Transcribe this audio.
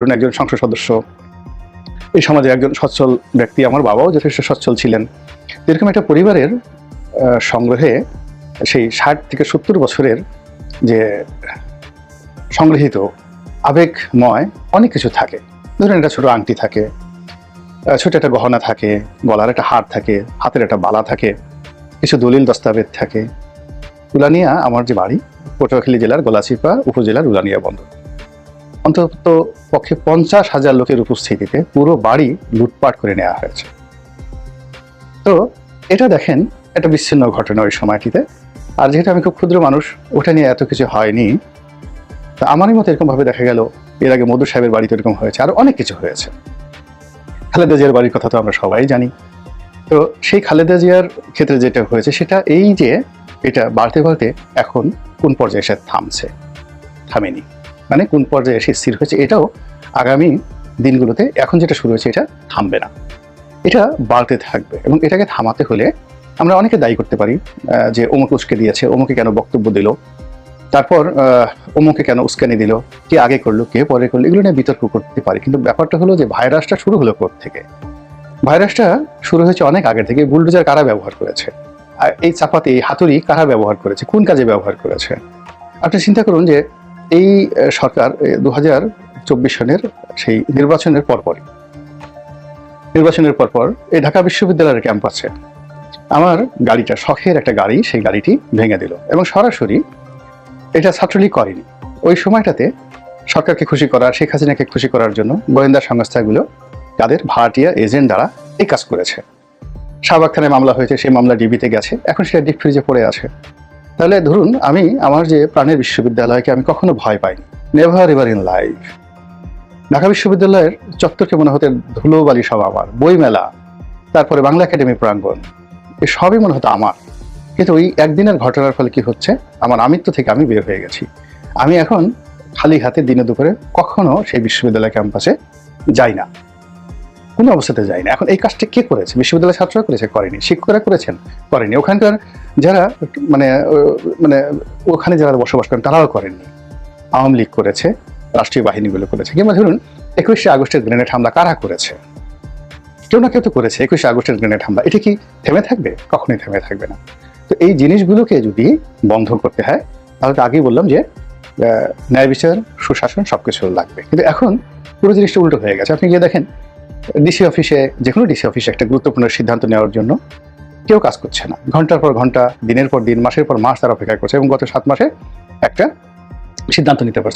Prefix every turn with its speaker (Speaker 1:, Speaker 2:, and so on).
Speaker 1: একজন সংসদ সদস্য, এই সমাজে একজন সচ্ছল ব্যক্তি, আমার বাবাও যথেষ্ট সচ্ছল ছিলেন। এরকম একটা পরিবারের সংগ্রহে সেই 60 থেকে 70 বছরের যে সংগৃহীত আবেগময় অনেক কিছু থাকে। ধরুন একটা ছোট আংটি থাকে, ছোট একটা গহনা থাকে, গলার একটা হার থাকে, হাতের একটা বালা থাকে, কিছু দলিল দস্তাবেজ থাকে। উলানিয়া আমার যে বাড়ি, পটুয়াখালী জেলার গলাচিপা উপজেলার উলানিয়া বন্দর, অন্তত পক্ষে 50,000 লোকের উপস্থিতিতে পুরো বাড়ি লুটপাট করে নেওয়া হয়েছে। তো এটা দেখেন একটা বিচ্ছিন্ন ঘটনা ওই সময়টিতে। আর যেহেতু আমি খুব ক্ষুদ্র মানুষ, ওটা নিয়ে এত কিছু হয়নি। তা আমারই মতো এরকম ভাবে দেখা গেল এর আগে মধু সাহেবের বাড়িতে এরকম হয়েছে, আর অনেক কিছু হয়েছে। খালেদা জিয়ার বাড়ির কথা তো আমরা সবাই জানি। তো সেই খালেদা জিয়ার ক্ষেত্রে যেটা হয়েছে সেটা এই যে এটা বাড়তে বাড়তে এখন কোন পর্যায়ে এসে থামেনি, মানে কোন পর্যায়ে এসে স্থির হয়েছে, এটাও আগামী দিনগুলোতে এখন যেটা শুরু হয়েছে এটা থামবে না, এটা বাড়তে থাকবে। এবং এটাকে থামাতে হলে আমরা অনেকে দায়ী করতে পারি যে অমুক উস্কে দিয়েছে, অমুকে কেন বক্তব্য দিল, তারপর অমুকে কেন উস্কানি দিল, কে আগে করলো কে পরে করলো, এগুলো নিয়ে বিতর্ক করতে পারি। কিন্তু ব্যাপারটা হলো যে ভাইরাসটা শুরু হলো থেকে। ভাইরাসটা শুরু হয়েছে অনেক আগে থেকে। বুলডোজার কারা ব্যবহার করেছে, আর এই চাপাতি এই হাতুড়ি কারা ব্যবহার করেছে, কোন কাজে ব্যবহার করেছে। আপনি চিন্তা করুন যে এই সরকার 2024 সনের সেই নির্বাচনের পরপর এই ঢাকা বিশ্ববিদ্যালয়ের ক্যাম্পাসে আমার গাড়িটা, শখের একটা গাড়ি, সেই গাড়িটি ভেঙে দিল। এবং সরাসরি এটা ছাত্রলীগ করেনি। ওই সময়টাতে সরকারকে খুশি করার, শেখ হাসিনাকে খুশি করার জন্য গোয়েন্দা সংস্থাগুলো তাদের ভাড়াটিয়া এজেন্ট দ্বারা এই কাজ করেছে। শাহবাগ থানায় মামলা হয়েছে, সেই মামলা ডিবিতে গেছে, এখন সেটা ডিপ ফ্রিজে পড়ে আছে। তাহলে ধরুন আমি আমার যে প্রাণের বিশ্ববিদ্যালয়কে আমি কখনো ভয় পাইনি, never ever in life. Dhaka বিশ্ববিদ্যালয়ের চত্বরকে মনে হতে ধুলোবালি সব আমার, বইমেলা, তারপরে বাংলা একাডেমি প্রাঙ্গণ, এই সবই মনে হতো আমার। কিন্তু ওই একদিনের ঘটনার ফলে কি হচ্ছে, আমার আমিত্ব থেকে আমি বের হয়ে গেছি। আমি এখন খালি হাতে দিনে দুপুরে কখনো সেই বিশ্ববিদ্যালয় ক্যাম্পাসে যাই না, কোনো অবস্থাতে যাই না। এখন এই কাজটা কে করেছে? বিশ্ববিদ্যালয়ের ছাত্ররা করেছে? করেনি। শিক্ষকরা করেছেন? করেনি। ওখানকার যারা মানে মানে ওখানে যারা বসবাস করেন তারাও করেননি। আওয়ামী লীগ করেছে, রাষ্ট্রীয় বাহিনীগুলো করেছে। কিংবা ধরুন 21শে আগস্টের গ্রেনেড হামলা কারা করেছে? কেউ না কেউ তো করেছে। 21শে আগস্টের গ্রেনেড হামলা, এটা কি থেমে থাকবে? কখনোই থেমে থাকবে না। তো এই জিনিসগুলোকে যদি বন্ধ করতে হয়, তাহলে তো আগেই বললাম যে ন্যায় বিচার, সুশাসন সবকিছু লাগবে। কিন্তু এখন পুরো জিনিসটা উল্টো হয়ে গেছে। আপনি গিয়ে দেখেন ডিসি অফিসে, যে কোনো ডিসি অফিসে একটা গুরুত্বপূর্ণ সিদ্ধান্ত নেওয়ার জন্য কেউ কাজ করছে না। ঘন্টার পর ঘন্টা, দিনের পর দিন, মাসের পর মাস তারা অপেক্ষা করছে, এবং গত 7 মাসে একটা সিদ্ধান্ত নিতে পারছে